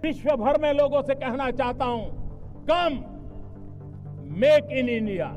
विश्व भर में लोगों से कहना चाहता हूं, कम मेक इन इंडिया।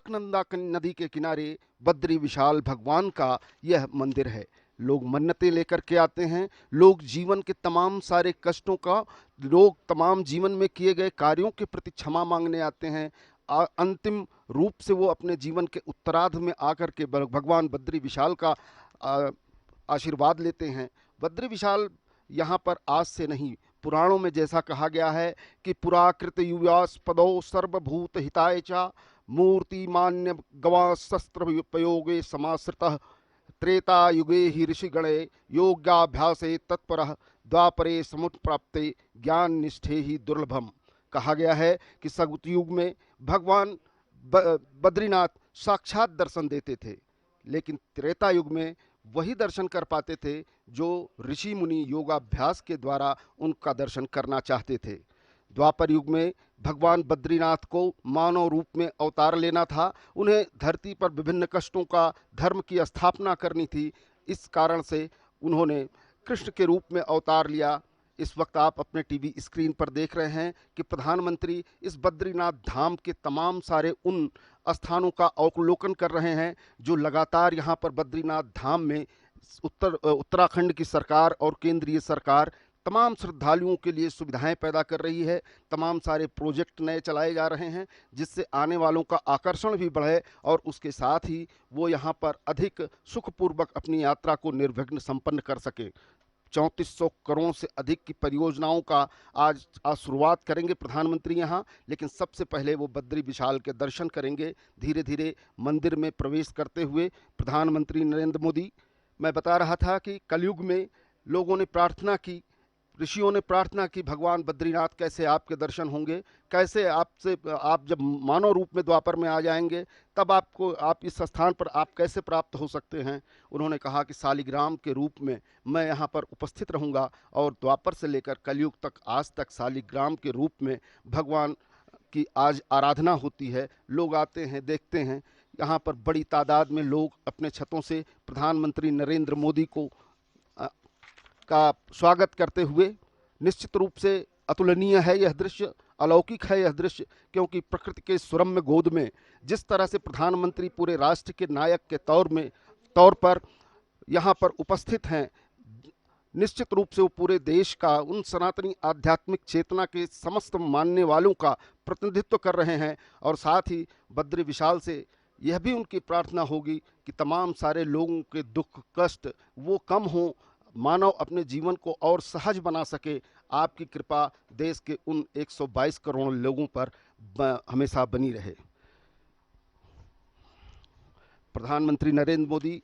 नंदा नदी के किनारे बद्री विशाल भगवान का यह मंदिर है। लोग मन्नतें लेकर के आते हैं। लोग जीवन के तमाम सारे कष्टों का, लोग तमाम जीवन में किए गए कार्यों के प्रति क्षमा मांगने आते हैं। अंतिम रूप से वो अपने जीवन के उत्तरार्ध में आकर के भगवान बद्री विशाल का आशीर्वाद लेते हैं। बद्री विशाल यहाँ पर आज से नहीं, पुराणों में जैसा कहा गया है कि पुराकृत युवास्पदो सर्वभूत हिताय चा मूर्ति मान्य गवा शस्त्र प्रयोगे समाश्रितः त्रेता युगे ही ऋषिगणे योग्याभ्यासे तत्परः द्वापरे समुत्प्राप्ते ज्ञान निष्ठे ही दुर्लभम। कहा गया है कि सतयुग में भगवान बद्रीनाथ साक्षात दर्शन देते थे, लेकिन त्रेता युग में वही दर्शन कर पाते थे जो ऋषि मुनि योगाभ्यास के द्वारा उनका दर्शन करना चाहते थे। द्वापर युग में भगवान बद्रीनाथ को मानव रूप में अवतार लेना था। उन्हें धरती पर विभिन्न कष्टों का धर्म की स्थापना करनी थी। इस कारण से उन्होंने कृष्ण के रूप में अवतार लिया। इस वक्त आप अपने टीवी स्क्रीन पर देख रहे हैं कि प्रधानमंत्री इस बद्रीनाथ धाम के तमाम सारे उन स्थानों का अवलोकन कर रहे हैं जो लगातार यहाँ पर बद्रीनाथ धाम में उत्तराखंड की सरकार और केंद्रीय सरकार तमाम श्रद्धालुओं के लिए सुविधाएं पैदा कर रही है। तमाम सारे प्रोजेक्ट नए चलाए जा रहे हैं जिससे आने वालों का आकर्षण भी बढ़े और उसके साथ ही वो यहाँ पर अधिक सुखपूर्वक अपनी यात्रा को निर्विघ्न संपन्न कर सके। 3400 करोड़ से अधिक की परियोजनाओं का आज शुरुआत करेंगे प्रधानमंत्री यहाँ, लेकिन सबसे पहले वो बद्री विशाल के दर्शन करेंगे। धीरे धीरे मंदिर में प्रवेश करते हुए प्रधानमंत्री नरेंद्र मोदी, मैं बता रहा था कि कलयुग में लोगों ने प्रार्थना की, ऋषियों ने प्रार्थना की, भगवान बद्रीनाथ कैसे आपके दर्शन होंगे, कैसे आप जब मानव रूप में द्वापर में आ जाएंगे तब आप इस स्थान पर आप कैसे प्राप्त हो सकते हैं। उन्होंने कहा कि शालिग्राम के रूप में मैं यहाँ पर उपस्थित रहूँगा और द्वापर से लेकर कलयुग तक आज तक शालिग्राम के रूप में भगवान की आज आराधना होती है। लोग आते हैं, देखते हैं। यहाँ पर बड़ी तादाद में लोग अपने छतों से प्रधानमंत्री नरेंद्र मोदी का स्वागत करते हुए, निश्चित रूप से अतुलनीय है यह दृश्य, अलौकिक है यह दृश्य, क्योंकि प्रकृति के सुरम्य गोद में जिस तरह से प्रधानमंत्री पूरे राष्ट्र के नायक के तौर पर यहाँ पर उपस्थित हैं, निश्चित रूप से वो पूरे देश का, उन सनातनी आध्यात्मिक चेतना के समस्त मानने वालों का प्रतिनिधित्व कर रहे हैं। और साथ ही बद्री विशाल से यह भी उनकी प्रार्थना होगी कि तमाम सारे लोगों के दुख कष्ट वो कम हों, मानव अपने जीवन को और सहज बना सके। आपकी कृपा देश के उन 122 करोड़ लोगों पर हमेशा बनी रहे। प्रधानमंत्री नरेंद्र मोदी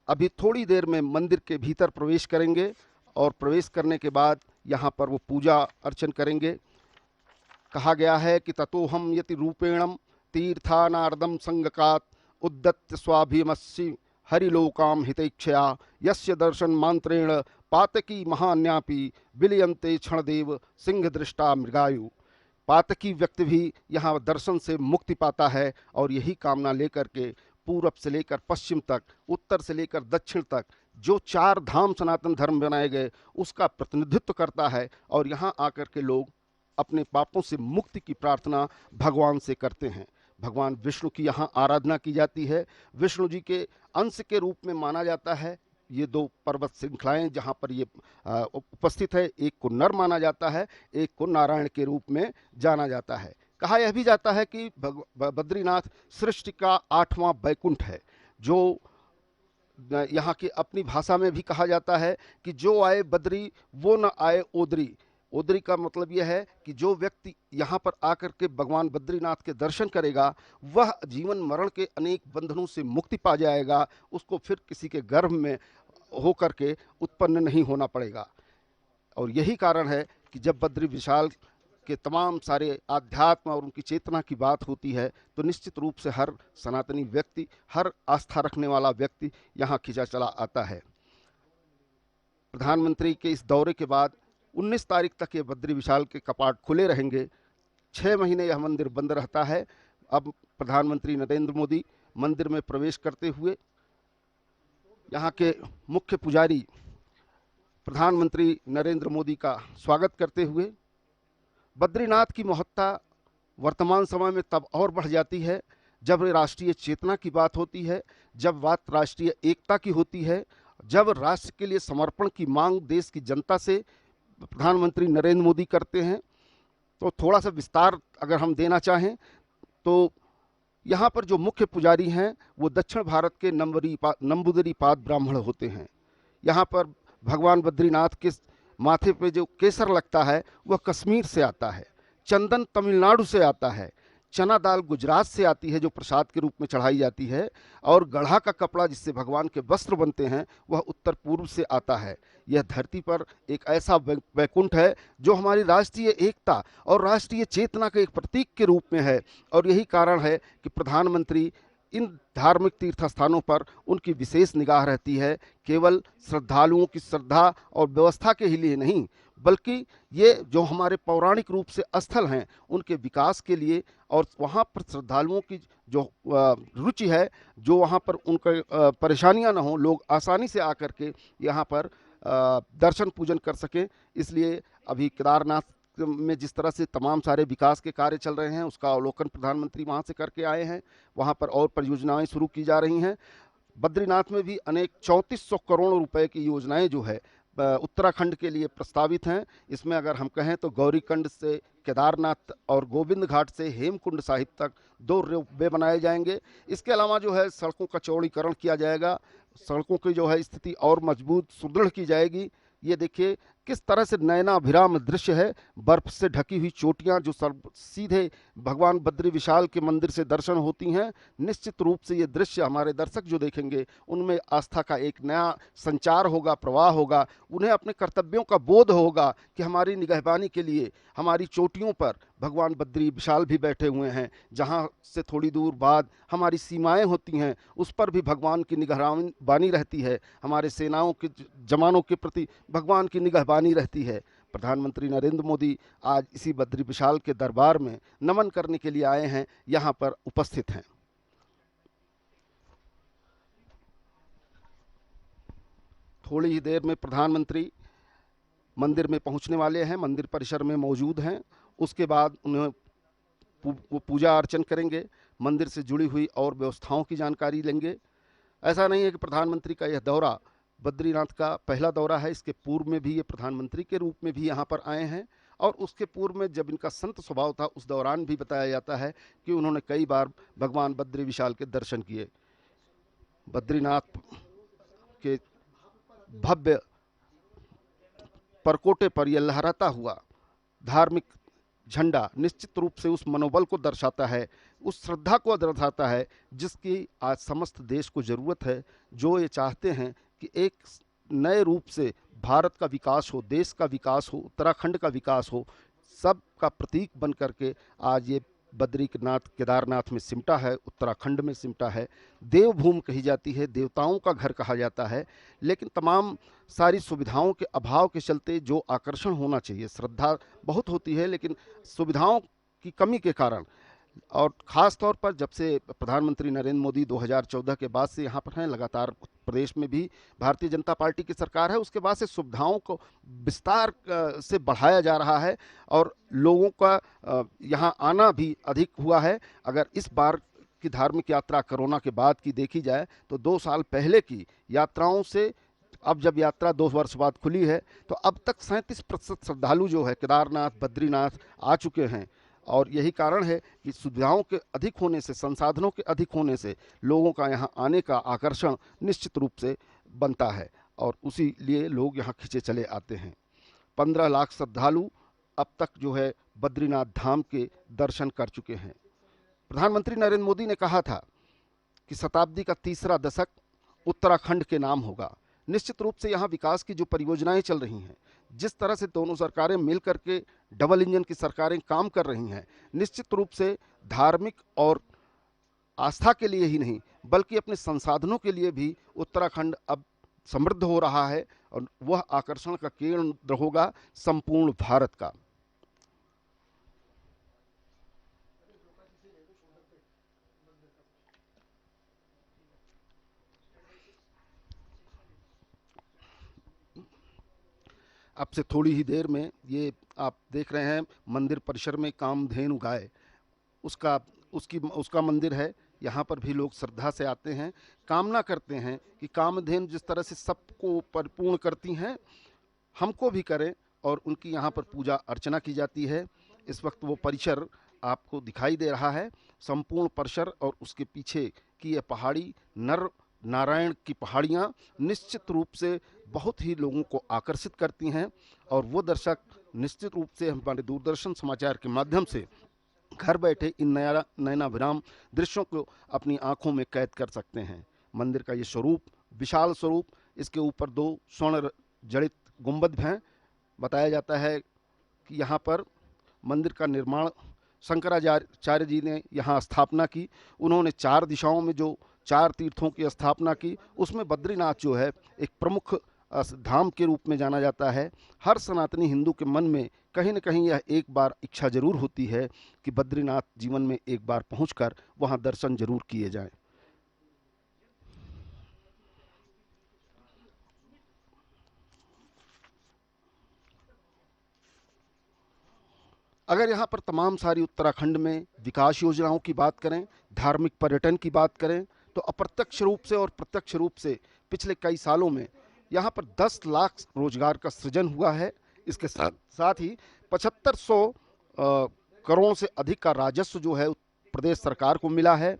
अभी थोड़ी देर में मंदिर के भीतर प्रवेश करेंगे और प्रवेश करने के बाद यहाँ पर वो पूजा अर्चन करेंगे। कहा गया है कि ततोहम यति रूपेणम तीर्थानार्दम संगकात उद्दत्त स्वाभिमस्सी हरिलोकाम हितैक्षया यस्य दर्शन मांत्रेण पातकी महान्यापी विलयंते क्षणदेव सिंह दृष्टा मृगायु। पातकी व्यक्ति भी यहाँ दर्शन से मुक्ति पाता है और यही कामना लेकर के पूरब से लेकर पश्चिम तक, उत्तर से लेकर दक्षिण तक जो 4 धाम सनातन धर्म बनाए गए उसका प्रतिनिधित्व करता है। और यहाँ आकर के लोग अपने पापों से मुक्ति की प्रार्थना भगवान से करते हैं। भगवान विष्णु की यहाँ आराधना की जाती है। विष्णु जी के अंश के रूप में माना जाता है ये 2 पर्वत श्रृंखलाएं जहाँ पर ये उपस्थित है। एक को नर माना जाता है, एक को नारायण के रूप में जाना जाता है। कहा यह भी जाता है कि बद्रीनाथ सृष्टि का 8वां बैकुंठ है, जो यहाँ की अपनी भाषा में भी कहा जाता है कि जो आए बद्री वो न आए ओदरी। ओदरी का मतलब यह है कि जो व्यक्ति यहाँ पर आकर के भगवान बद्रीनाथ के दर्शन करेगा वह जीवन मरण के अनेक बंधनों से मुक्ति पा जाएगा, उसको फिर किसी के गर्भ में होकर के उत्पन्न नहीं होना पड़ेगा। और यही कारण है कि जब बद्री विशाल के तमाम सारे आध्यात्म और उनकी चेतना की बात होती है तो निश्चित रूप से हर सनातनी व्यक्ति, हर आस्था रखने वाला व्यक्ति यहाँ खिंचा चला आता है। प्रधानमंत्री के इस दौरे के बाद 19 तारीख तक ये बद्री विशाल के कपाट खुले रहेंगे। 6 महीने यह मंदिर बंद रहता है। अब प्रधानमंत्री नरेंद्र मोदी मंदिर में प्रवेश करते हुए यहाँ के मुख्य पुजारी प्रधानमंत्री नरेंद्र मोदी का स्वागत करते हुए, बद्रीनाथ की महत्ता वर्तमान समय में तब और बढ़ जाती है जब राष्ट्रीय चेतना की बात होती है, जब बात राष्ट्रीय एकता की होती है, जब राष्ट्र के लिए समर्पण की मांग देश की जनता से प्रधानमंत्री नरेंद्र मोदी करते हैं। तो थोड़ा सा विस्तार अगर हम देना चाहें तो यहाँ पर जो मुख्य पुजारी हैं वो दक्षिण भारत के नंबूदरीपाद ब्राह्मण होते हैं। यहाँ पर भगवान बद्रीनाथ के माथे पे जो केसर लगता है वह कश्मीर से आता है, चंदन तमिलनाडु से आता है, चना दाल गुजरात से आती है जो प्रसाद के रूप में चढ़ाई जाती है, और गढ़ा का कपड़ा जिससे भगवान के वस्त्र बनते हैं वह उत्तर पूर्व से आता है। यह धरती पर एक ऐसा वैकुंठ है जो हमारी राष्ट्रीय एकता और राष्ट्रीय चेतना के एक प्रतीक के रूप में है, और यही कारण है कि प्रधानमंत्री इन धार्मिक तीर्थ स्थानों पर उनकी विशेष निगाह रहती है, केवल श्रद्धालुओं की श्रद्धा और व्यवस्था के ही लिए नहीं, बल्कि ये जो हमारे पौराणिक रूप से स्थल हैं उनके विकास के लिए, और वहाँ पर श्रद्धालुओं की जो रुचि है, जो वहाँ पर उनका परेशानियाँ न हो, लोग आसानी से आकर के यहाँ पर दर्शन पूजन कर सकें। इसलिए अभी केदारनाथ में जिस तरह से तमाम सारे विकास के कार्य चल रहे हैं उसका अवलोकन प्रधानमंत्री वहाँ से करके आए हैं। वहाँ पर और परियोजनाएं शुरू की जा रही हैं। बद्रीनाथ में भी अनेक 3400 करोड़ रुपए की योजनाएं जो है उत्तराखंड के लिए प्रस्तावित हैं। इसमें अगर हम कहें तो गौरीकुंड से केदारनाथ और गोविंद घाट से हेमकुंड साहिब तक 2 रोपवे बनाए जाएंगे। इसके अलावा जो है सड़कों का चौड़ीकरण किया जाएगा, सड़कों की जो है स्थिति और मजबूत सुदृढ़ की जाएगी। ये देखिए किस तरह से नयनाभिराम दृश्य है, बर्फ से ढकी हुई चोटियां जो सीधे भगवान बद्री विशाल के मंदिर से दर्शन होती हैं। निश्चित रूप से ये दृश्य हमारे दर्शक जो देखेंगे उनमें आस्था का एक नया संचार होगा, प्रवाह होगा। उन्हें अपने कर्तव्यों का बोध होगा कि हमारी निगहबानी के लिए हमारी चोटियों पर भगवान बद्री विशाल भी बैठे हुए हैं। जहाँ से थोड़ी दूर बाद हमारी सीमाएं होती हैं उस पर भी भगवान की निगहबानी रहती है, हमारे सेनाओं के जवानों के प्रति भगवान की निगहबानी रहती है। प्रधानमंत्री नरेंद्र मोदी आज इसी बद्री विशाल के दरबार में नमन करने के लिए आए हैं, यहाँ पर उपस्थित हैं। थोड़ी ही देर में प्रधानमंत्री मंदिर में पहुंचने वाले हैं, मंदिर परिसर में मौजूद हैं। उसके बाद उन्हें वो पूजा अर्चन करेंगे, मंदिर से जुड़ी हुई और व्यवस्थाओं की जानकारी लेंगे। ऐसा नहीं है कि प्रधानमंत्री का यह दौरा बद्रीनाथ का पहला दौरा है, इसके पूर्व में भी ये प्रधानमंत्री के रूप में भी यहाँ पर आए हैं, और उसके पूर्व में जब इनका संत स्वभाव था उस दौरान भी बताया जाता है कि उन्होंने कई बार भगवान बद्री विशाल के दर्शन किए। बद्रीनाथ के भव्य परकोटे पर यह लहराता हुआ धार्मिक झंडा निश्चित रूप से उस मनोबल को दर्शाता है, उस श्रद्धा को दर्शाता है जिसकी आज समस्त देश को ज़रूरत है, जो ये चाहते हैं कि एक नए रूप से भारत का विकास हो, देश का विकास हो, उत्तराखंड का विकास हो। सब का प्रतीक बन करके आज ये बद्रीनाथ केदारनाथ में सिमटा है, उत्तराखंड में सिमटा है। देवभूमि कही जाती है, देवताओं का घर कहा जाता है, लेकिन तमाम सारी सुविधाओं के अभाव के चलते जो आकर्षण होना चाहिए, श्रद्धा बहुत होती है लेकिन सुविधाओं की कमी के कारण, और ख़ास तौर पर जब से प्रधानमंत्री नरेंद्र मोदी 2014 के बाद से यहाँ पर हैं, लगातार प्रदेश में भी भारतीय जनता पार्टी की सरकार है, उसके बाद से सुविधाओं को विस्तार से बढ़ाया जा रहा है और लोगों का यहाँ आना भी अधिक हुआ है। अगर इस बार की धार्मिक यात्रा कोरोना के बाद की देखी जाए तो 2 साल पहले की यात्राओं से अब जब यात्रा 2 वर्ष बाद खुली है तो अब तक 37% श्रद्धालु जो है केदारनाथ बद्रीनाथ आ चुके हैं, और यही कारण है कि सुविधाओं के अधिक होने से, संसाधनों के अधिक होने से लोगों का यहाँ आने का आकर्षण निश्चित रूप से बनता है, और उसी लिए लोग यहाँ खिंचे चले आते हैं। 15 लाख श्रद्धालु अब तक जो है बद्रीनाथ धाम के दर्शन कर चुके हैं। प्रधानमंत्री नरेंद्र मोदी ने कहा था कि शताब्दी का तीसरा दशक उत्तराखंड के नाम होगा। निश्चित रूप से यहाँ विकास की जो परियोजनाएं चल रही हैं, जिस तरह से दोनों सरकारें मिल करके डबल इंजन की सरकारें काम कर रही हैं, निश्चित रूप से धार्मिक और आस्था के लिए ही नहीं बल्कि अपने संसाधनों के लिए भी उत्तराखंड अब समृद्ध हो रहा है और वह आकर्षण का केंद्र होगा संपूर्ण भारत का। अब से थोड़ी ही देर में ये आप देख रहे हैं मंदिर परिसर में कामधेनु गाय उसका मंदिर है। यहाँ पर भी लोग श्रद्धा से आते हैं, कामना करते हैं कि कामधेनु जिस तरह से सबको परिपूर्ण करती हैं हमको भी करें, और उनकी यहाँ पर पूजा अर्चना की जाती है। इस वक्त वो परिसर आपको दिखाई दे रहा है, संपूर्ण परिसर, और उसके पीछे की यह पहाड़ी नर नारायण की पहाड़ियाँ निश्चित रूप से बहुत ही लोगों को आकर्षित करती हैं, और वो दर्शक निश्चित रूप से हमारे दूरदर्शन समाचार के माध्यम से घर बैठे इन नयनाभिराम दृश्यों को अपनी आंखों में कैद कर सकते हैं। मंदिर का ये स्वरूप, विशाल स्वरूप, इसके ऊपर 2 स्वर्ण जड़ित गुंबद हैं। बताया जाता है कि यहाँ पर मंदिर का निर्माण शंकराचार्य जी ने यहाँ स्थापना की। उन्होंने 4 दिशाओं में जो 4 तीर्थों की स्थापना की, उसमें बद्रीनाथ जो है एक प्रमुख धाम के रूप में जाना जाता है। हर सनातनी हिंदू के मन में कहीं न कहीं यह एक बार इच्छा जरूर होती है कि बद्रीनाथ जीवन में एक बार पहुंचकर वहां दर्शन जरूर किए जाएं। अगर यहाँ पर तमाम सारी उत्तराखंड में विकास योजनाओं की बात करें, धार्मिक पर्यटन की बात करें, तो अप्रत्यक्ष रूप से और प्रत्यक्ष रूप से पिछले कई सालों में यहाँ पर 10 लाख रोजगार का सृजन हुआ है। इसके साथ ही 7500 करोड़ से अधिक का राजस्व जो है प्रदेश सरकार को मिला है।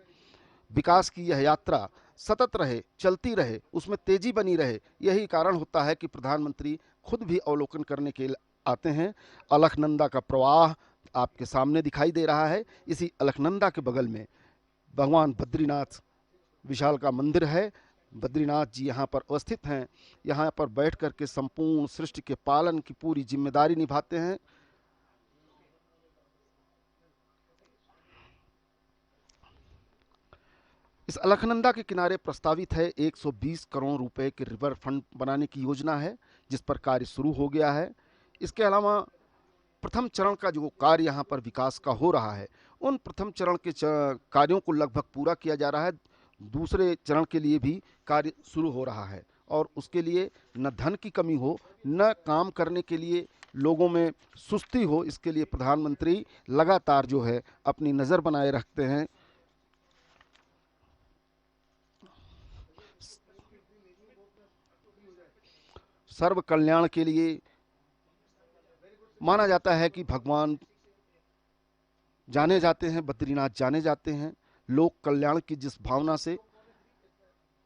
विकास की यह यात्रा सतत रहे, चलती रहे, उसमें तेजी बनी रहे, यही कारण होता है कि प्रधानमंत्री खुद भी अवलोकन करने के लिए आते हैं। अलकनंदा का प्रवाह आपके सामने दिखाई दे रहा है। इसी अलकनंदा के बगल में भगवान बद्रीनाथ विशाल का मंदिर है। बद्रीनाथ जी यहाँ पर अवस्थित हैं। यहाँ पर बैठ कर के संपूर्ण सृष्टि के पालन की पूरी जिम्मेदारी निभाते हैं। इस अलकनंदा के किनारे प्रस्तावित है 120 करोड़ रुपए के रिवर फ्रंट बनाने की योजना है, जिस पर कार्य शुरू हो गया है। इसके अलावा प्रथम चरण का जो कार्य यहाँ पर विकास का हो रहा है, उन प्रथम चरण के कार्यों को लगभग पूरा किया जा रहा है। दूसरे चरण के लिए भी कार्य शुरू हो रहा है, और उसके लिए न धन की कमी हो, न काम करने के लिए लोगों में सुस्ती हो, इसके लिए प्रधानमंत्री लगातार जो है अपनी नज़र बनाए रखते हैं। सर्व कल्याण के लिए माना जाता है कि भगवान जाने जाते हैं, बद्रीनाथ जाने जाते हैं लोक कल्याण की जिस भावना से,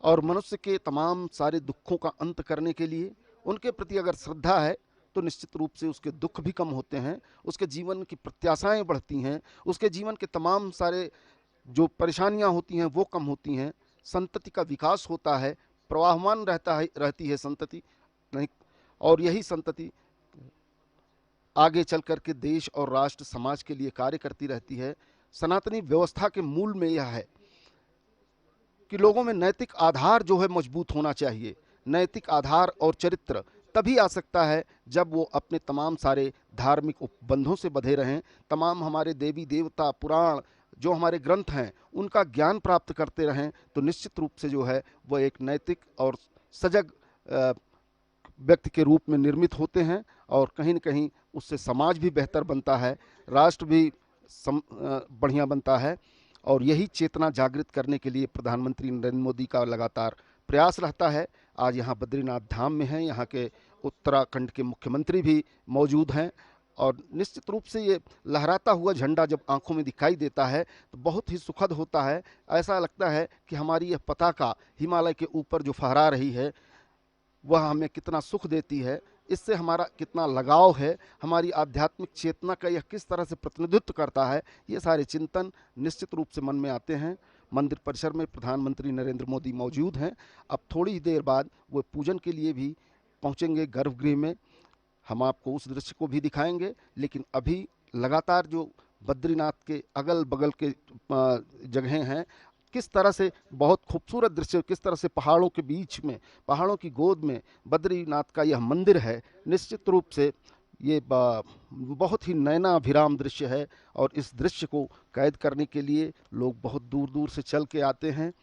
और मनुष्य के तमाम सारे दुखों का अंत करने के लिए। उनके प्रति अगर श्रद्धा है तो निश्चित रूप से उसके दुख भी कम होते हैं, उसके जीवन की प्रत्याशाएं बढ़ती हैं, उसके जीवन के तमाम सारे जो परेशानियां होती हैं वो कम होती हैं, संतति का विकास होता है, प्रवाहमान रहती है संतति नहीं, और यही संतति आगे चल कर के देश और राष्ट्र समाज के लिए कार्य करती रहती है। सनातनी व्यवस्था के मूल में यह है कि लोगों में नैतिक आधार जो है मजबूत होना चाहिए। नैतिक आधार और चरित्र तभी आ सकता है जब वो अपने तमाम सारे धार्मिक उपबंधों से बंधे रहें, तमाम हमारे देवी देवता पुराण जो हमारे ग्रंथ हैं उनका ज्ञान प्राप्त करते रहें, तो निश्चित रूप से जो है वह एक नैतिक और सजग व्यक्ति के रूप में निर्मित होते हैं, और कहीं न कहीं उससे समाज भी बेहतर बनता है, राष्ट्र भी बढ़िया बनता है। और यही चेतना जागृत करने के लिए प्रधानमंत्री नरेंद्र मोदी का लगातार प्रयास रहता है। आज यहाँ बद्रीनाथ धाम में हैं, यहाँ के उत्तराखंड के मुख्यमंत्री भी मौजूद हैं, और निश्चित रूप से ये लहराता हुआ झंडा जब आंखों में दिखाई देता है तो बहुत ही सुखद होता है। ऐसा लगता है कि हमारी यह पताका हिमालय के ऊपर जो फहरा रही है वह हमें कितना सुख देती है, इससे हमारा कितना लगाव है, हमारी आध्यात्मिक चेतना का यह किस तरह से प्रतिनिधित्व करता है, ये सारे चिंतन निश्चित रूप से मन में आते हैं। मंदिर परिसर में प्रधानमंत्री नरेंद्र मोदी मौजूद हैं। अब थोड़ी देर बाद वो पूजन के लिए भी पहुंचेंगे गर्भगृह में। हम आपको उस दृश्य को भी दिखाएंगे, लेकिन अभी लगातार जो बद्रीनाथ के अगल बगल के जगहें हैं, किस तरह से बहुत खूबसूरत दृश्य, किस तरह से पहाड़ों के बीच में, पहाड़ों की गोद में बद्रीनाथ का यह मंदिर है। निश्चित रूप से ये बहुत ही नयनाभिराम दृश्य है और इस दृश्य को कैद करने के लिए लोग बहुत दूर दूर से चल के आते हैं।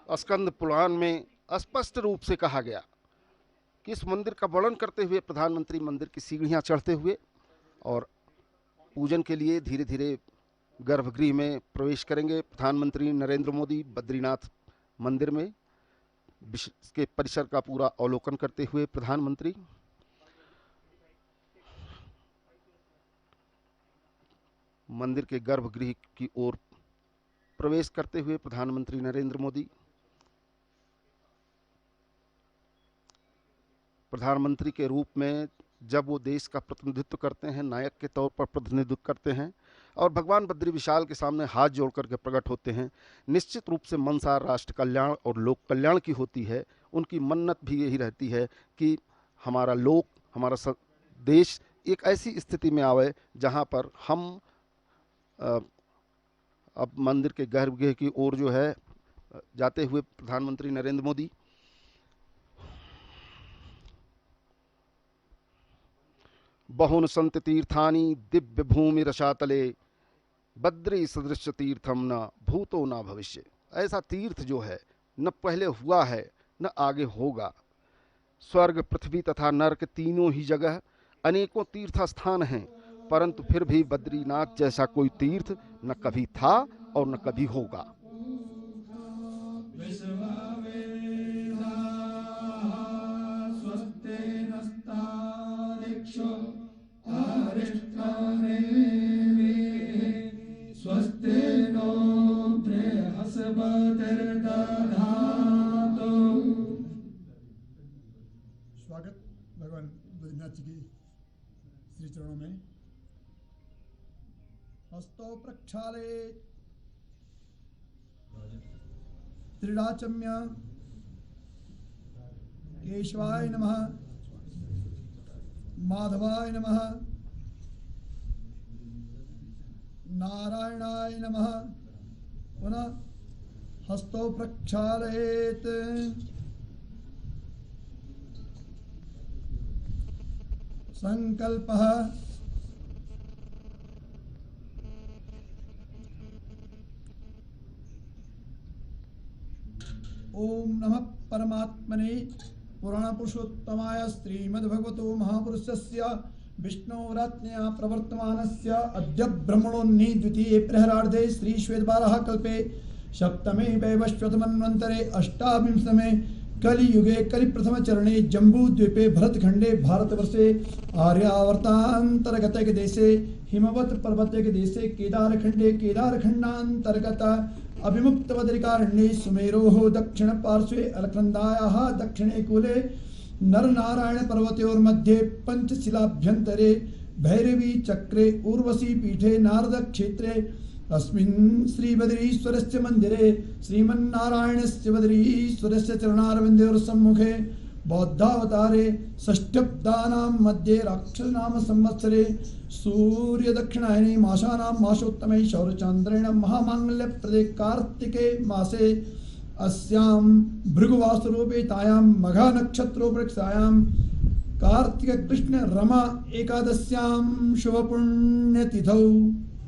स्कंद पुराण में स्पष्ट रूप से कहा गया कि इस मंदिर का वर्णन करते हुए प्रधानमंत्री मंदिर की सीढ़ियां चढ़ते हुए और पूजन के लिए धीरे धीरे गर्भगृह में प्रवेश करेंगे। प्रधानमंत्री नरेंद्र मोदी बद्रीनाथ मंदिर में के परिसर का पूरा अवलोकन करते हुए प्रधानमंत्री मंदिर के गर्भगृह की ओर प्रवेश करते हुए प्रधानमंत्री नरेंद्र मोदी प्रधानमंत्री के रूप में जब वो देश का प्रतिनिधित्व करते हैं, नायक के तौर पर प्रतिनिधित्व करते हैं और भगवान बद्री विशाल के सामने हाथ जोड़ करके प्रकट होते हैं, निश्चित रूप से मनसा राष्ट्र कल्याण और लोक कल्याण की होती है। उनकी मन्नत भी यही रहती है कि हमारा लोक, हमारा देश एक ऐसी स्थिति में आवे जहां पर हम अब मंदिर के गर्भगृह की ओर जो है जाते हुए प्रधानमंत्री नरेंद्र मोदी बहुन संत तीर्थानी दिव्य भूमि रसातले बद्री सदृश तीर्थम न भूतो न भविष्य। ऐसा तीर्थ जो है न पहले हुआ है न आगे होगा। स्वर्ग, पृथ्वी तथा नरक तीनों ही जगह अनेकों तीर्थ स्थान हैं, परंतु फिर भी बद्रीनाथ जैसा कोई तीर्थ न कभी था और न कभी होगा। स्वागत भगवान बद्रीनाथ जी के श्री चरणों में। हस्तो प्रक्षालयेत् त्रिराचम्य केशवाय नमः, माधवाय नमः, नारायणाय नमः। पुनः हस्तो प्रक्षालयेत् संकल्पः ओम नमः परमात्मने पुराण पुरुषोत्तमाय श्रीमद्भगवतो महापुरुषस्य विष्णोरात्मया प्रवर्तमानस्य अद्य ब्रह्मणोन्नी द्वितीये प्रहरार्धे श्री श्वेतवाराह कल्पे सप्तमे वैवस्वतमन्वन्तरे अष्टाविंशतमे कलियुगे कलिप्रथम चरणे जम्बूद्वीपे भरतखंडे भारतवर्षे आर्यावर्तांतर्गत के देशे हिमवत पर्वत के देशे केदारखंडे केदारखंडांतर्गत अभिमुक्त बद्रिकारण्ये सुमेरोः दक्षिण पार्श्वे अलकनंदायाः दक्षिणे कूले नरनारायण पर्वतयोर्मध्ये पंचशिलाभ्यन्तरे भैरवी चक्रे उर्वशी पीठे नारद क्षेत्रे अस्मिन् श्री बद्रीश्वरस्य मंदिरे श्रीमन्नारायणस्य बद्रीश्वरस्य चरणारविन्दयोः सम्मुखे बौद्धावतारे षष्ठब्दानां मध्ये राक्षसनाम संवत्सरे सूर्य दक्षिणायने मासानां मासोत्तमे शौरचन्द्रेण महामांगल्यप्रदे कार्तिके मासे अस्यां भृगुवासरूपे तायां मघा नक्षत्रोपृक्षायां कार्तिक कृष्ण रमा एकादश्यां शुभपुण्यतिथौ।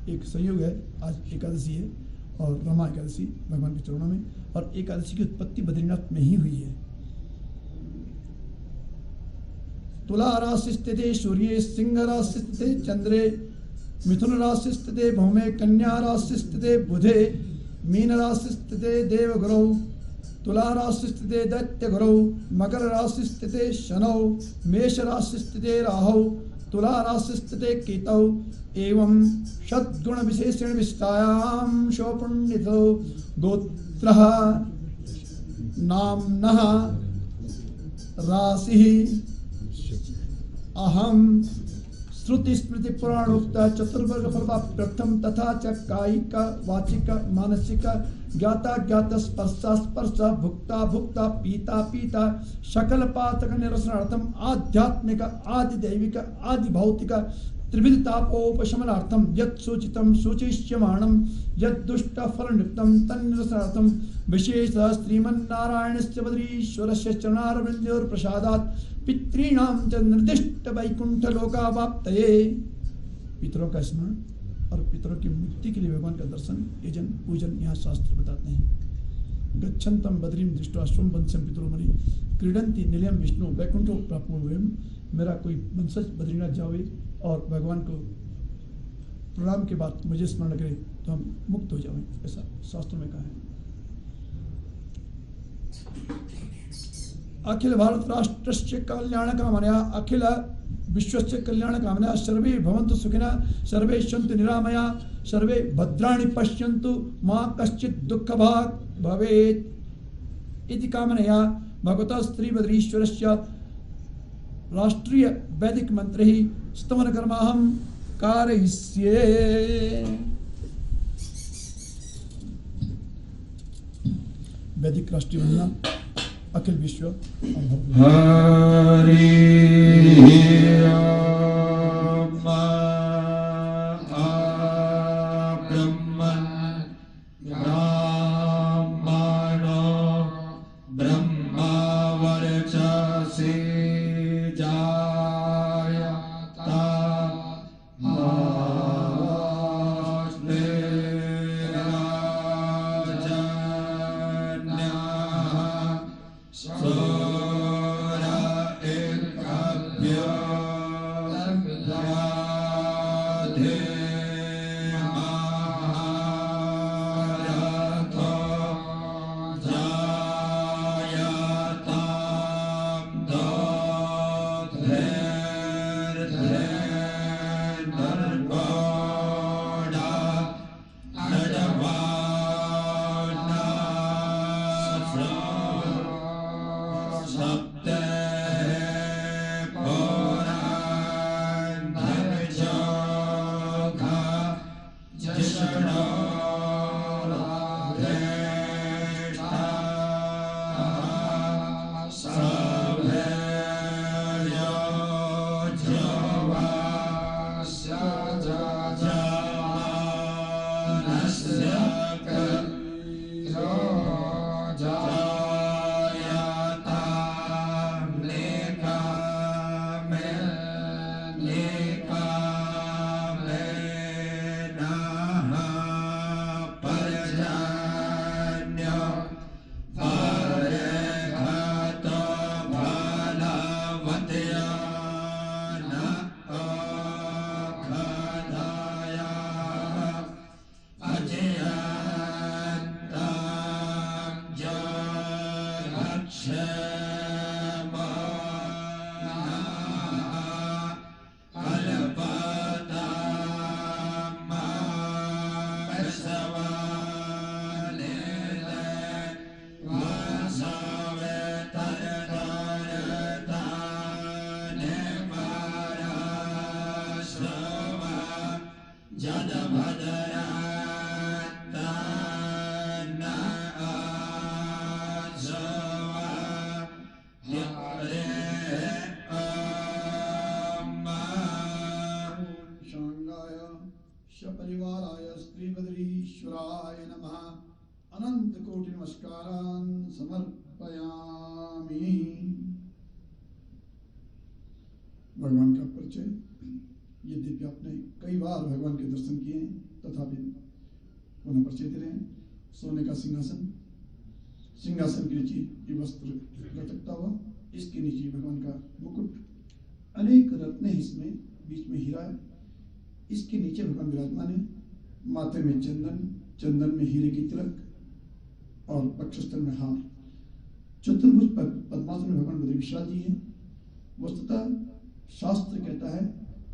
एक संयोग है, आज एकादशी है और रमा एकादशी भगवान के चरणों में, और एकादशी की उत्पत्ति बद्रीनाथ में ही हुई है। तुला राशि स्थिते सूर्ये, सिंह राशि स्थिते चंद्रे, मिथुन राशि स्थिते भौमे, कन्या राशि स्थिते बुधे, मीन राशि स्थिते देवगुरौ, तुला राशि स्थिते दैत्य गुरौ, मकर राशि स्थिते शनौ, मेष राशि स्थिते राहौ, तुला राशि स्थिते केतौ। एवं षद्गुण विशेषण विशिष्टायां शोपुण्डितो गोत्रः नाम्नः राशिः अहं श्रुति स्मृति पुराणोक्त चतुर्वर्ग फलप्राप्त्यर्थम तथा च कायिक वाचिक मानसिक ज्ञाता ज्ञात स्पर्शा स्पर्श भुक्ता भुक्ता पीता पीता सकल पातक निरसनार्थम आध्यात्मिक आदि दैविक आदि भौतिक त्रिविध तापोपशमनार्थम यत् सूचितं सूचिष्यमाणं यत् दुष्ट फलनियुक्तं तन्निरसनार्थम विशेष श्रीमन्नारायणस्य बद्रीश्वरस्य चरणारविन्दयोः प्रसादात् पितॄणां च निर्दिष्ट वैकुंठ लोकावाप्तये। पितरों का स्मरण और पितरों की मुक्ति के लिए भगवान का दर्शन यजन पूजन यहाँ शास्त्र बताते हैं। गच्छन्तम बद्रीं दृष्ट्वा स्वं वंशं पितरोमणि क्रीडन्ति निलयं विष्णु वैकुंठो प्राप्नुर्वयम्। मेरा कोई वंशज बद्रीनाथ जावे और भगवान को प्रणाम के बाद मुझे स्मरण करे तो हम मुक्त हो जाएं, ऐसा शास्त्रों में कहा है। अखिल भारत राष्ट्रस्य कल्याण कामनया अखिल विश्वस्य कल्याण कामनया सर्वे भवन्तु सुखिनः सर्वे सन्तु निरामया सर्वे भद्राणि पश्यन्तु मा कश्चित् दुःखभाग् भवेत् इति कामनया भगवतः श्रीबद्रीश्वरस्य राष्ट्रीय वैदिक मंत्रे स्तमन कर्माहं कारयिष्ये। वैदिक राष्ट्रीय वंदना अखिल विश्व हरि परिवाराय श्रीबद्रीश्वराय नमः अनंत कोटि नमस्कारान् समर्पयामि। भगवान का परिचय। यद्यपि आपने कई बार भगवान के दर्शन किए हैं तथापि पुनः परिचय दे रहे हैं। सोने का सिंहासन, सिंहासन के नीचे ये वस्त्र लटकता हुआ, इसके नीचे भगवान का मुकुट, अनेक रत्न इसमें, बीच में हीरा है, इसके नीचे भगवान विराजमान है। माथे में चंदन, चंदन में हीरे की तिलक और वक्षस्थल में हार। चतुर्भुज पद्मासन में भगवान बद्री विशाल जी हैं। वस्तुतः शास्त्र कहता है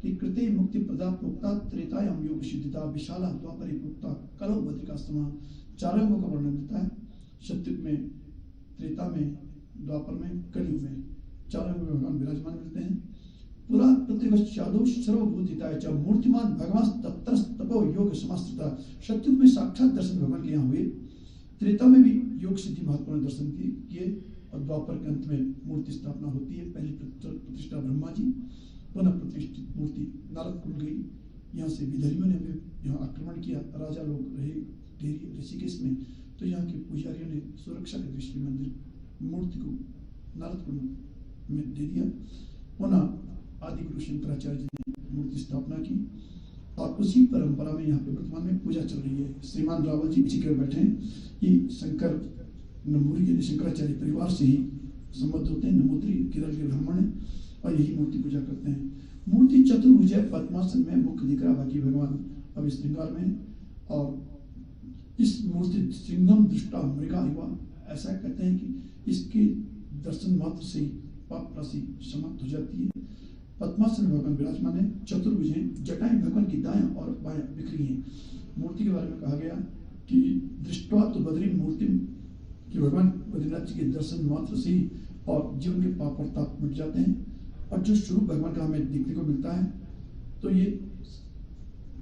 कि कृते मुक्ति प्रदा प्रोक्ता त्रेतायाम योग सिद्धिता विशाला द्वापरे प्रोक्ता कलौ बद्रिकाश्रमा। चार अंगों का वर्णन देता है। सत्युग में, त्रेता में, द्वापर में, कलयुग में चार अंगों में भगवान विराजमान मिलते हैं। पुरा पृथ्वी सर्वभूतिताय च मूर्तिमान भगवान तपो योग समास्थिता। सत्युग में साक्षात दर्शन भगवान के यहाँ हुए। त्रेता में भी योग सिद्धि महत्वपूर्ण दर्शन किए और द्वापर के अंत में मूर्ति स्थापना होती है। पहली प्रतिष्ठा ब्रह्मा जी, पुनः प्रतिष्ठित मूर्ति नारद कुंड गई। यहाँ से विदर्भियों ने भी यहाँ आक्रमण किया। राजा लोग रहे ढेरी ऋषिकेश में, तो यहाँ के पुजारियों ने सुरक्षा की दृष्टि में मंदिर मूर्ति को नारद कुंड में दे दिया। पुनः आदि गुरु शंकराचार्य जी ने मूर्ति स्थापना की और उसी परंपरा में यहाँ पे वर्तमान में पूजा चल रही है। श्रीमान रावल जी पीछे बैठे हैं। ये शंकर नमूरी शंकराचार्य परिवार से ही संबद्ध होते हैं। नमूत्री केरल के ब्राह्मण है और यही मूर्ति पूजा करते हैं। मूर्ति चतुर्भुज पद्मासन में मुख्य दिख रहा, बाकी भगवान अब श्रृंगार में। और इस मूर्ति सिंगम दृष्टा मृगा युवा, ऐसा कहते हैं कि इसके दर्शन मात्र से ही पाप राशि समाप्त हो जाती है। पद्मासन में भगवान विराजमान है। चतुर्भुज हैं। जटाएं भगवान की दायां और बायां बिखरी हैं। मूर्ति के बारे में कहा गया कि दृष्टवा तो बद्री मूर्ति कि भगवान बद्रीनाथ जी के दर्शन मात्र से ही और जीवन के पाप और ताप मिट जाते हैं। और जो स्वरूप भगवान का हमें देखने को मिलता है, तो ये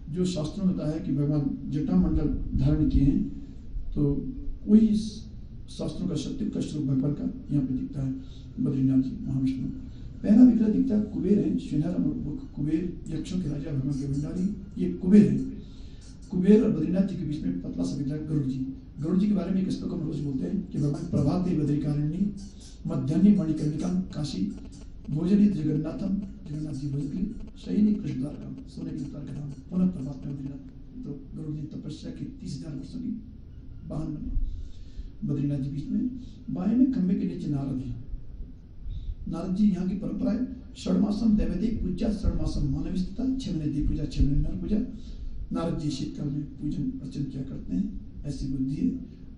जो शास्त्रों में बताया है कि भगवान जटा मंडल धारण किए हैं, तो वही शास्त्रों का सत्य का स्वरूप भगवान का यहाँ पे दिखता है। बद्रीनाथ जी महाविष्णु पहला विग्रह दिखता है कुबेर है। श्रीधर कुबेर यक्षों के राजा भगवान के भंडारी, ये कुबेर है। कुबेर और बद्रीनाथ जी के बीच में पतला सा विग्रह गरुड़ जी। गरुड़ जी के बारे में एक श्लोक हम रोज बोलते हैं कि भगवान प्रभाते बद्रिकारण्य मध्यान्हे मणिकर्णिका काशी भोजनित जगन्नाथम। जगन्नाथ जी भोजन के सही कृष्ण द्वारका सोने के द्वार का नाम। पुनः प्रभात में बद्रीनाथ, तो गरुड़ जी तपस्या के 30,000 वर्षों की वाहन बने। बद्रीनाथ जी बीच में, बाएं में खंबे के नीचे नारद है। नारद जी यहाँ की परंपरा है। षडमासम दैवतिक पूजा, षडमासम मानव स्थिता, 6 महीने देव पूजा, 6 महीने नर पूजा। नारद जी शीतकाल में पूजन अर्चन किया करते हैं, ऐसी बुद्धि है।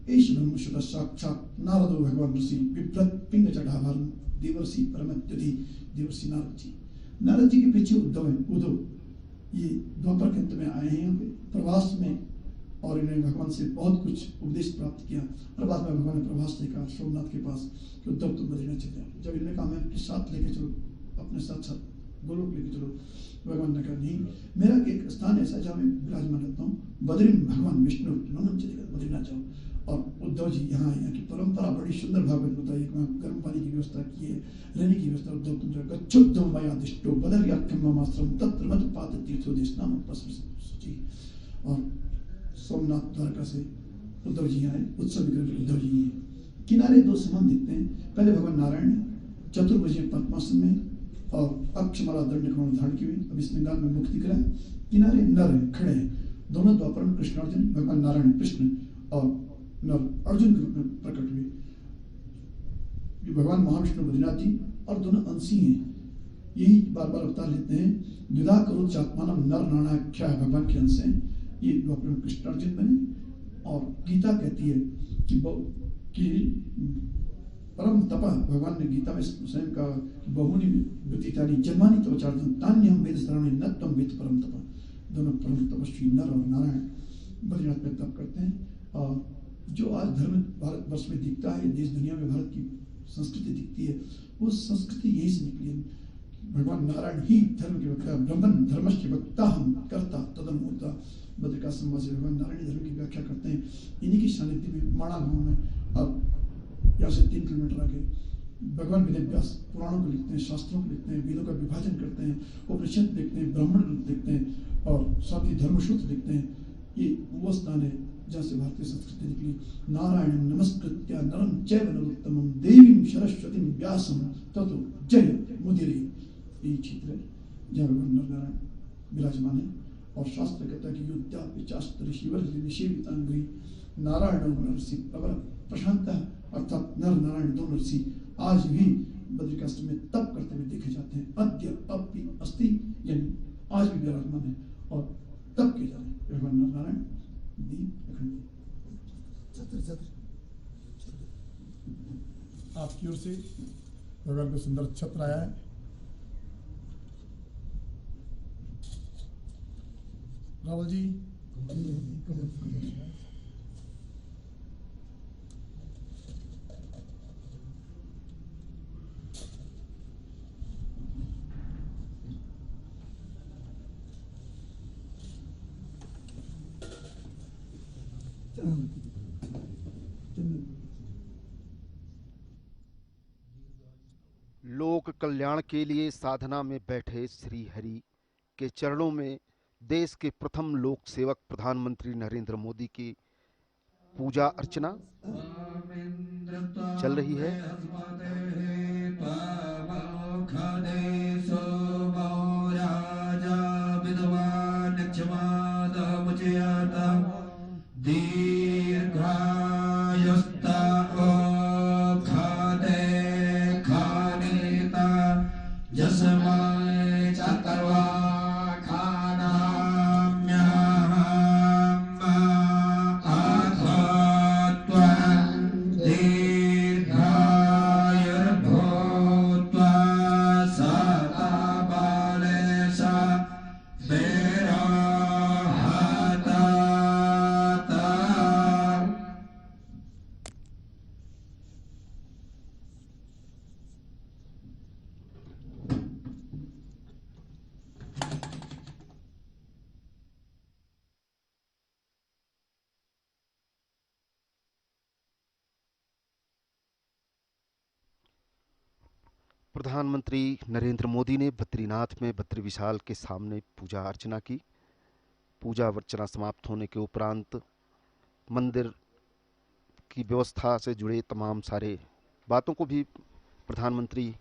एश ब्रह्मशुद्ध साक्षात नारदो भगवान ऋषि विभ्रत पिंड चढ़ाभार देवर्षि परमत्यधि देवर्षि नारद जी। नारद जी के पीछे उद्धव है। उद्धव ये द्वापर के अंत में आए हैं यहाँ पे प्रवास में, और इन्होंने भगवान से बहुत कुछ उपदेश प्राप्त किया। और बाद में भगवान ने प्रभास देखा सोमनाथ के पास कि उद्धव तुम बद्रीनाथ चले जाओ। जब इन्होंने कहा मैं अपने साथ लेके चलो, अपने साथ साथ गोलोक लेके चलो, भगवान ने कहा नहीं, मेरा एक स्थान ऐसा जहाँ मैं विराजमान रहता हूँ, बद्री भगवान विष्णु नमन चलेगा, बद्रीनाथ जाओ। और उद्धव जी यहाँ की परंपरा बड़ी सुंदर भाव में बताई। गर्म पानी की व्यवस्था की है, रहने की व्यवस्था। उद्धव तुम जाओ गच्छुद्धो मया दिष्टो बदर्याख्यमाश्रम तत्र मत पात तीर्थो देशनाम उपस्थिति। और सोमनाथ द्वारका से उद्धव जी आए। उत्सव विग्रह उद्धव जी हैं। किनारे 2 समान दिखते हैं। पहले भगवान नारायण चतुर्भुज पद्मासन में और अक्षमाला दंड कमल धारण की हुई। अब इस श्रृंगार में मुख दिख रहा है। किनारे नर है, खड़े हैं। दोनों द्वापर में कृष्ण अर्जुन, भगवान नारायण कृष्ण और नर अर्जुन के रूप में प्रकट हुए। भगवान महाविष्णु बद्रीनाथ जी और दोनों अंशी हैं। यही बार बार अवतार लेते हैं। द्विधा करो चात्मानम नर नारायणाख्या भगवान के अंश हैं। ये द्वापर में कृष्ण अर्जुन बने। और गीता कहती है कि परम तपा, भगवान ने गीता में स्वयं का बहुनी व्यतीतानि जन्मानि तपचार्जन तान्यहम वेद शरणे न त्वं वेद परम तपा। दोनों परम तपस्वी नर और नारायण बद्रीनाथ में तप करते हैं। और जो आज धर्म भारत वर्ष में दिखता है, देश दुनिया में भारत की संस्कृति दिखती है, वो संस्कृति यही से निकली है। भगवान नारायण ही धर्म के वक्ता, ब्रह्मन धर्मस्य वक्ता हम करता तदनुमूर्ता। बद्रिकाश्रम से भगवान नारायण धर्म की व्याख्या करते हैं। इन्हीं की सानिध्य में माणा गांव में, अब यहाँ से 3 किलोमीटर आगे भगवान वेदव्यास पुराणों को लिखते हैं, शास्त्रों को लिखते हैं, वेदों का विभाजन करते हैं, उपनिषद लिखते हैं, ब्राह्मण लिखते हैं और साथ ही धर्मसूत्र लिखते हैं। ये वो स्थान है जहाँ से भारतीय संस्कृति निकली। नारायण नमस्कृत्य नरम चैव नरोत्तमं देवीं सरस्वतीं व्यासं ततो जय मुदिरे। यही क्षेत्र है जहाँ भगवान नारायण विराजमान है। और शास्त्र कहता है कि युद्धा पिचास्त्र शिवर निषेवितांग्री नारायण नरसी प्रवर प्रशांत, अर्थात नर नारायण दोनों ऋषि आज भी बद्रिकाश्रम में तप करते हुए देखे जाते हैं। अद्य अपि अस्ति, यानी आज भी विराजमान है और तप किए जा रहे हैं। भगवान नारायण दीप अखंड। से भगवान को सुंदर छत्र आया है। रावल जी लोक कल्याण के लिए साधना में बैठे श्री हरि के चरणों में देश के प्रथम लोक सेवक प्रधानमंत्री नरेंद्र मोदी की पूजा अर्चना चल रही है। प्रधानमंत्री नरेंद्र मोदी ने बद्रीनाथ में बद्री विशाल के सामने पूजा अर्चना की। पूजा अर्चना समाप्त होने के उपरांत मंदिर की व्यवस्था से जुड़े तमाम सारे बातों को भी प्रधानमंत्री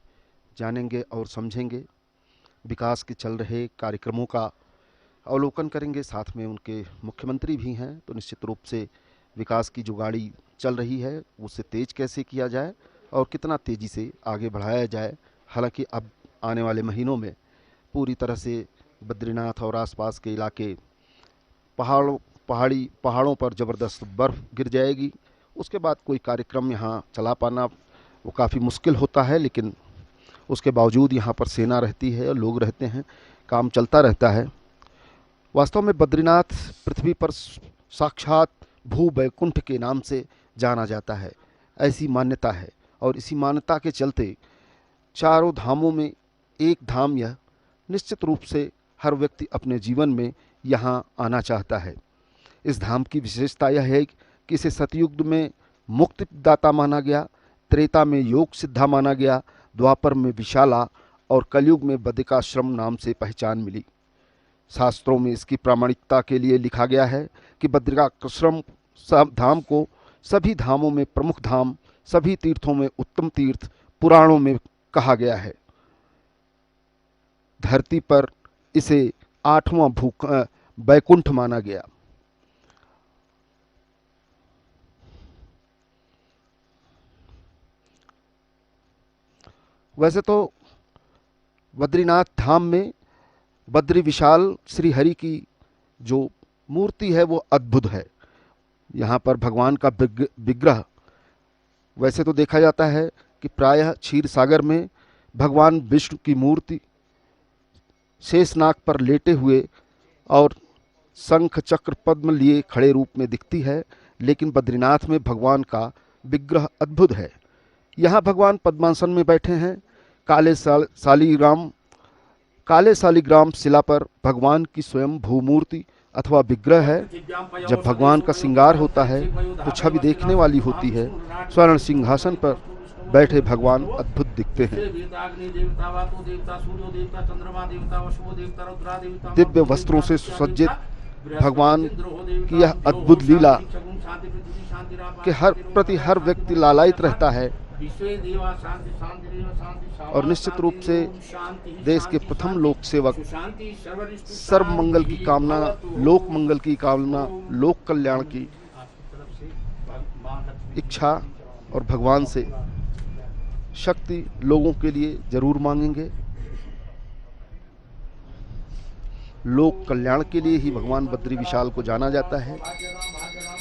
जानेंगे और समझेंगे। विकास के चल रहे कार्यक्रमों का अवलोकन करेंगे। साथ में उनके मुख्यमंत्री भी हैं, तो निश्चित रूप से विकास की जो गाड़ी चल रही है उसे तेज कैसे किया जाए और कितना तेज़ी से आगे बढ़ाया जाए। हालांकि अब आने वाले महीनों में पूरी तरह से बद्रीनाथ और आसपास के इलाके पहाड़ों पर ज़बरदस्त बर्फ़ गिर जाएगी। उसके बाद कोई कार्यक्रम यहाँ चला पाना वो काफ़ी मुश्किल होता है, लेकिन उसके बावजूद यहाँ पर सेना रहती है, लोग रहते हैं, काम चलता रहता है। वास्तव में बद्रीनाथ पृथ्वी पर साक्षात भू वैकुंठ के नाम से जाना जाता है, ऐसी मान्यता है। और इसी मान्यता के चलते चारों धामों में एक धाम यह निश्चित रूप से हर व्यक्ति अपने जीवन में यहाँ आना चाहता है। इस धाम की विशेषता यह है कि इसे सतयुग में मुक्तिदाता माना गया, त्रेता में योग सिद्धा माना गया, द्वापर में विशाला और कलयुग में बद्रिकाश्रम नाम से पहचान मिली। शास्त्रों में इसकी प्रामाणिकता के लिए लिखा गया है कि बद्रिकाश्रम धाम को सभी धामों में प्रमुख धाम, सभी तीर्थों में उत्तम तीर्थ पुराणों में कहा गया है। धरती पर इसे 8वां वैकुंठ माना गया। वैसे तो बद्रीनाथ धाम में बद्री विशाल श्री हरि की जो मूर्ति है वो अद्भुत है। यहाँ पर भगवान का विग्रह वैसे तो देखा जाता है कि प्रायः क्षीर सागर में भगवान विष्णु की मूर्ति शेषनाग पर लेटे हुए और शंख चक्र पद्म लिए खड़े रूप में दिखती है, लेकिन बद्रीनाथ में भगवान का विग्रह अद्भुत है। यहाँ भगवान पद्मासन में बैठे हैं। काले शालिग्राम शिला पर भगवान की स्वयं भूमूर्ति अथवा विग्रह है। जब भगवान का श्रृंगार होता है तो छवि देखने वाली होती है। स्वर्ण सिंहासन पर बैठे भगवान अद्भुत दिखते हैं। दिव्य वस्त्रों से सुसज्जित भगवान की यह अद्भुत लीला के हर व्यक्ति लालायित रहता है। और निश्चित रूप से देश के प्रथम लोक सेवक सर्व मंगल की कामना, लोक मंगल की कामना, लोक कल्याण की इच्छा और भगवान से शक्ति लोगों के लिए जरूर मांगेंगे। लोक कल्याण के लिए ही भगवान बद्री विशाल को जाना जाता है।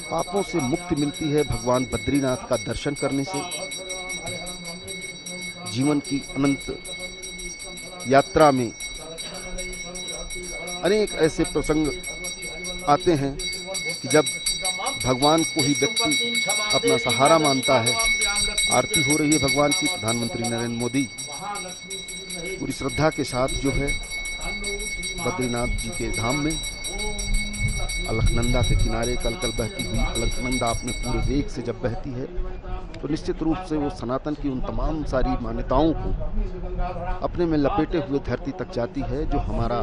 पापों से मुक्ति मिलती है भगवान बद्रीनाथ का दर्शन करने से। जीवन की अनंत यात्रा में अनेक ऐसे प्रसंग आते हैं कि जब भगवान को ही व्यक्ति अपना सहारा मानता है। आरती हो रही है भगवान की। प्रधानमंत्री नरेंद्र मोदी पूरी श्रद्धा के साथ जो है बद्रीनाथ जी के धाम में अलकनंदा के किनारे कल कल बहती हुई अलकनंदा अपने पूरे वेग से जब बहती है तो निश्चित रूप से वो सनातन की उन तमाम सारी मान्यताओं को अपने में लपेटे हुए धरती तक जाती है, जो हमारा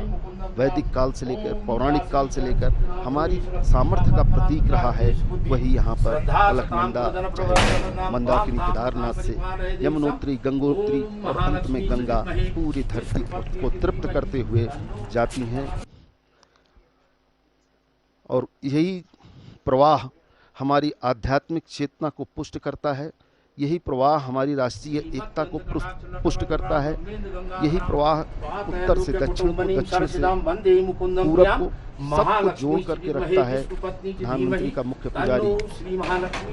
वैदिक काल से लेकर पौराणिक काल से लेकर हमारी सामर्थ्य का प्रतीक रहा है। वही यहाँ पर अलकनंदा मंदाकिनी केदारनाथ से यमुनोत्री गंगोत्री और अंत में गंगा पूरी धरती को तृप्त करते हुए जाती हैं। और यही प्रवाह हमारी आध्यात्मिक चेतना को पुष्ट करता है। यही प्रवाह हमारी राष्ट्रीय एकता को पुष्ट करता है। यही प्रवाह उत्तर से दक्षिण को, दक्षिण से पूरब को, सबको जोड़ करके रखता है। प्रधानमंत्री का मुख्य पुजारी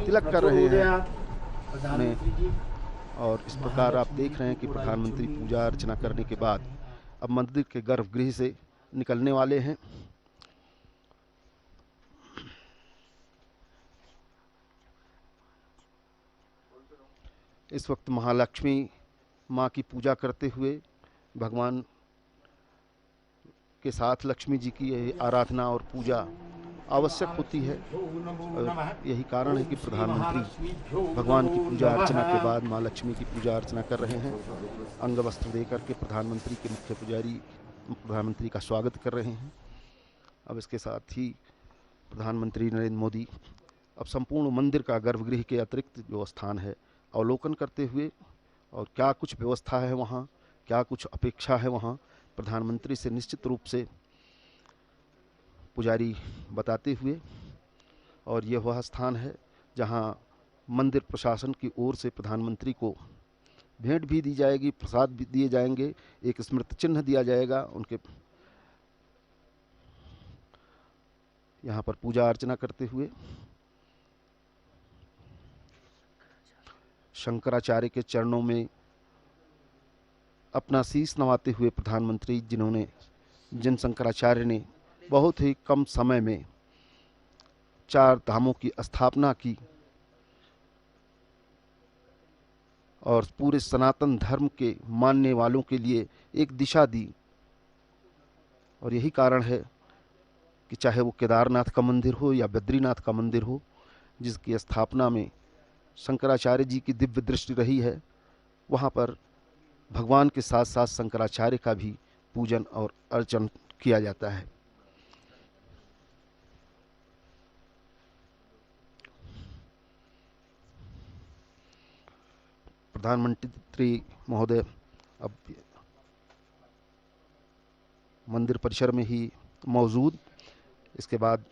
तिलक कर रहे हैं और इस प्रकार आप देख रहे हैं कि प्रधानमंत्री पूजा अर्चना करने के बाद अब मंदिर के गर्भगृह से निकलने वाले हैं। इस वक्त महालक्ष्मी माँ की पूजा करते हुए भगवान के साथ लक्ष्मी जी की आराधना और पूजा आवश्यक होती है। और यही कारण है कि प्रधानमंत्री भगवान की पूजा अर्चना के बाद माँ लक्ष्मी की पूजा अर्चना कर रहे हैं। अंग वस्त्र देकर के प्रधानमंत्री के मुख्य पुजारी प्रधानमंत्री का स्वागत कर रहे हैं। अब इसके साथ ही प्रधानमंत्री नरेंद्र मोदी अब संपूर्ण मंदिर का गर्भगृह के अतिरिक्त जो स्थान है अवलोकन करते हुए और क्या कुछ व्यवस्था है वहाँ, क्या कुछ अपेक्षा है वहाँ, प्रधानमंत्री से निश्चित रूप से पुजारी बताते हुए। और यह वह स्थान है जहाँ मंदिर प्रशासन की ओर से प्रधानमंत्री को भेंट भी दी जाएगी, प्रसाद भी दिए जाएंगे, एक स्मृति चिन्ह दिया जाएगा उनके यहाँ पर पूजा अर्चना करते हुए। शंकराचार्य के चरणों में अपना शीश नवाते हुए प्रधानमंत्री, जिन शंकराचार्य ने बहुत ही कम समय में 4 धामों की स्थापना की और पूरे सनातन धर्म के मानने वालों के लिए एक दिशा दी। और यही कारण है कि चाहे वो केदारनाथ का मंदिर हो या बद्रीनाथ का मंदिर हो, जिसकी स्थापना में शंकराचार्य जी की दिव्य दृष्टि रही है, वहाँ पर भगवान के साथ साथ शंकराचार्य का भी पूजन और अर्चन किया जाता है। प्रधानमंत्री महोदय अब मंदिर परिसर में ही मौजूद। इसके बाद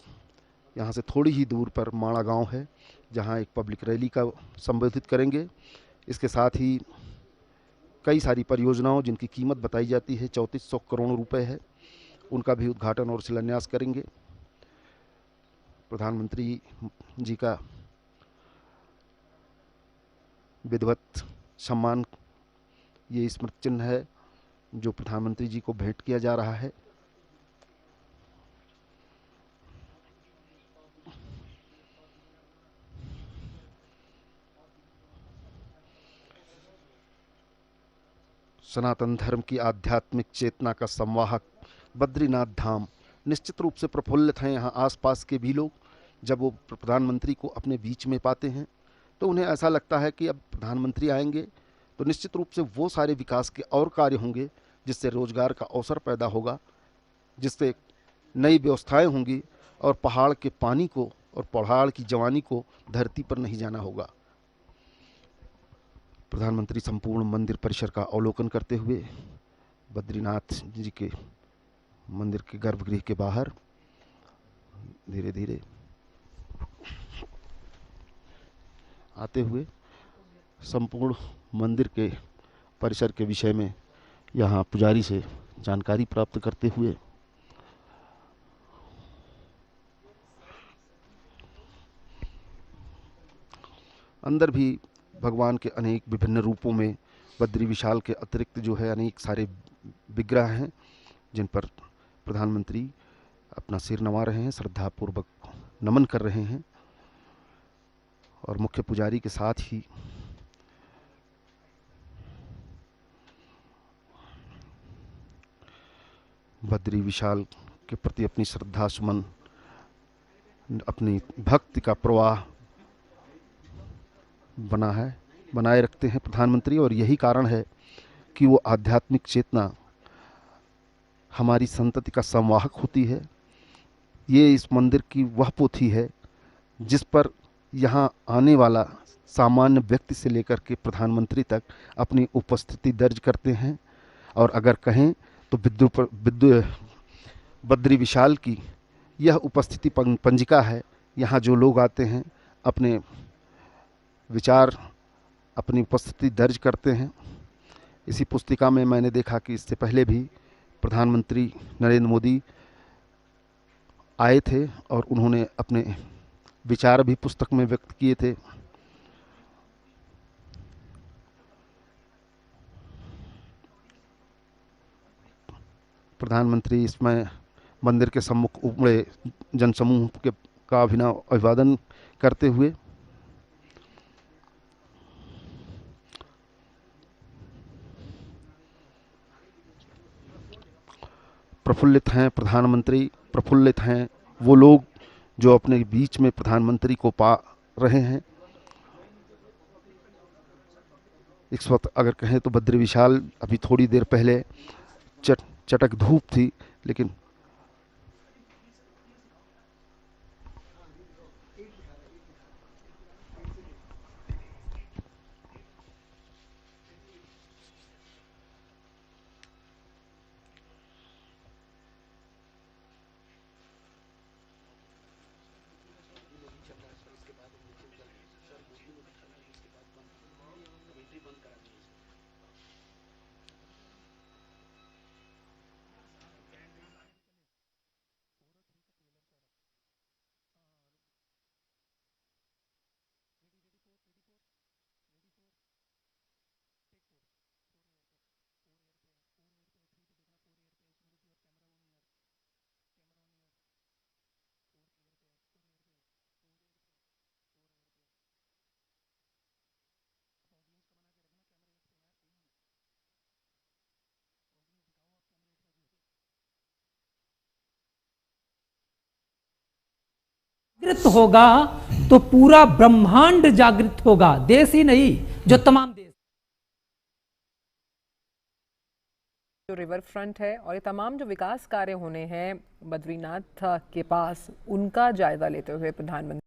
यहाँ से थोड़ी ही दूर पर माणा गांव है, जहाँ एक पब्लिक रैली का संबोधित करेंगे। इसके साथ ही कई सारी परियोजनाओं जिनकी कीमत बताई जाती है 3400 करोड़ रुपए है, उनका भी उद्घाटन और शिलान्यास करेंगे। प्रधानमंत्री जी का विधिवत सम्मान, ये स्मृति चिन्ह है जो प्रधानमंत्री जी को भेंट किया जा रहा है। सनातन धर्म की आध्यात्मिक चेतना का संवाहक बद्रीनाथ धाम निश्चित रूप से प्रफुल्लित हैं। यहाँ आसपास के भी लोग जब वो प्रधानमंत्री को अपने बीच में पाते हैं तो उन्हें ऐसा लगता है कि अब प्रधानमंत्री आएंगे तो निश्चित रूप से वो सारे विकास के और कार्य होंगे जिससे रोजगार का अवसर पैदा होगा, जिससे नई व्यवस्थाएं होंगी और पहाड़ के पानी को और पहाड़ की जवानी को धरती पर नहीं जाना होगा। प्रधानमंत्री संपूर्ण मंदिर परिसर का अवलोकन करते हुए बद्रीनाथ जी के मंदिर के गर्भगृह के बाहर धीरे धीरे आते हुए संपूर्ण मंदिर के परिसर के विषय में यहाँ पुजारी से जानकारी प्राप्त करते हुए अंदर भी भगवान के अनेक विभिन्न रूपों में बद्री विशाल के अतिरिक्त जो है अनेक सारे विग्रह हैं जिन पर प्रधानमंत्री अपना सिर नवा रहे हैं, श्रद्धापूर्वक नमन कर रहे हैं। और मुख्य पुजारी के साथ ही बद्री विशाल के प्रति अपनी श्रद्धा सुमन, अपनी भक्ति का प्रवाह बनाए रखते हैं प्रधानमंत्री। और यही कारण है कि वो आध्यात्मिक चेतना हमारी संतति का संवाहक होती है। ये इस मंदिर की वह पोथी है जिस पर यहाँ आने वाला सामान्य व्यक्ति से लेकर के प्रधानमंत्री तक अपनी उपस्थिति दर्ज करते हैं। और अगर कहें तो बद्री विशाल की यह उपस्थिति पंजिका है। यहाँ जो लोग आते हैं अपने विचार, अपनी उपस्थिति दर्ज करते हैं। इसी पुस्तिका में मैंने देखा कि इससे पहले भी प्रधानमंत्री नरेंद्र मोदी आए थे और उन्होंने अपने विचार भी पुस्तक में व्यक्त किए थे। प्रधानमंत्री इसमें मंदिर के सम्मुख उमड़े जनसमूह का अभिनव अभिवादन करते हुए प्रफुल्लित हैं। प्रधानमंत्री प्रफुल्लित हैं। वो लोग जो अपने बीच में प्रधानमंत्री को पा रहे हैं। इस वक्त अगर कहें तो बद्री विशाल अभी थोड़ी देर पहले चटक धूप थी, लेकिन जागृत होगा तो पूरा ब्रह्मांड जागृत होगा। देश ही नहीं, जो तमाम देश। जो रिवर फ्रंट है और ये तमाम जो विकास कार्य होने हैं बद्रीनाथ के पास, उनका जायजा लेते हुए प्रधानमंत्री